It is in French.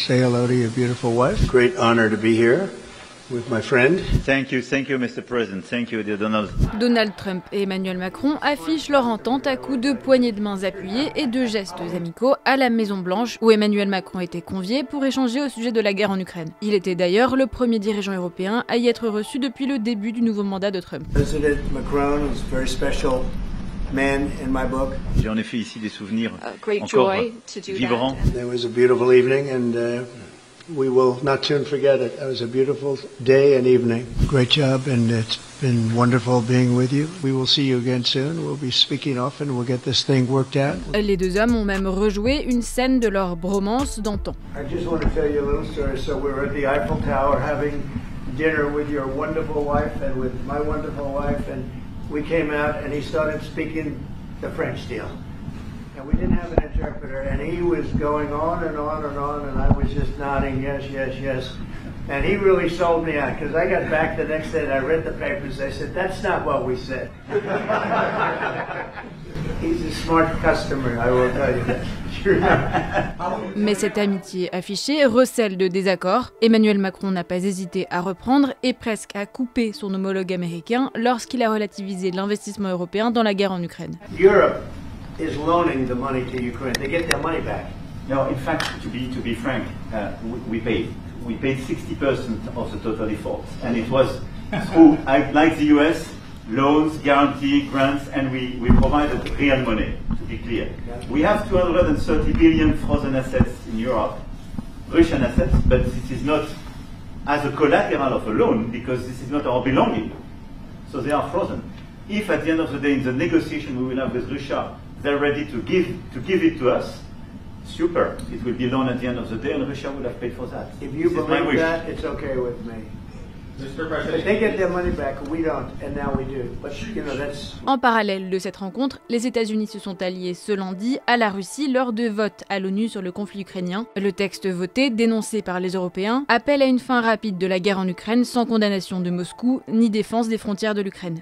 say hello to your beautiful wife. Great honor to be here with my friend. Thank you, Mr. President. Thank you, dear Donald. Donald Trump et Emmanuel Macron affichent leur entente à coups de poignées de mains appuyées et de gestes amicaux à la Maison-Blanche, où Emmanuel Macron était convié pour échanger au sujet de la guerre en Ukraine. Il était d'ailleurs le premier dirigeant européen à y être reçu depuis le début du nouveau mandat de Trump. President Macron is a very special man in my book. J'ai en effet ici des souvenirs encore vibrants. It was a beautiful evening and we will not soon forget it. It was a beautiful day and evening. Great job, and it's been wonderful being with you. We will see you again soon. We'll be speaking often. We'll get this thing worked out. Les deux hommes ont même rejoué une scène de leur bromance d'antan. I just want to tell you a little story. So we were at the Eiffel Tower having dinner with your wonderful wife and with my wonderful wife, and we came out and he started speaking the French deal. And we didn't have an interpreter, and he was going on and on and on, and I was just nodding, yes, yes, yes. And he really sold me out, because I got back the next day and I read the papers. I said, that's not what we said. He's a smart customer, I will tell you that. Mais cette amitié affichée recèle de désaccords. Emmanuel Macron n'a pas hésité à reprendre et presque à couper son homologue américain lorsqu'il a relativisé l'investissement européen dans la guerre en Ukraine. Europe is loaning the money to Ukraine. They get their money back. No, in fact, to be frank, we paid 60% of the total effort, and it was through, like the US, loans, guarantee, grants, and we provided real money. To be clear, we have 230 billion frozen assets in Europe, Russian assets, but this is not as a collateral of a loan because this is not our belonging. So they are frozen. If at the end of the day, in the negotiation we will have with Russia, they're ready to give it to us, super. It will be loan at the end of the day, and Russia will have paid for that. If you believe that, it's okay with me. But they get their money back, we don't, and now we do. But you know, that's... En parallèle de cette rencontre, les États-Unis se sont alliés ce lundi à la Russie lors de votes à l'ONU sur le conflit ukrainien. Le texte voté, dénoncé par les Européens, appelle à une fin rapide de la guerre en Ukraine sans condamnation de Moscou ni défense des frontières de l'Ukraine.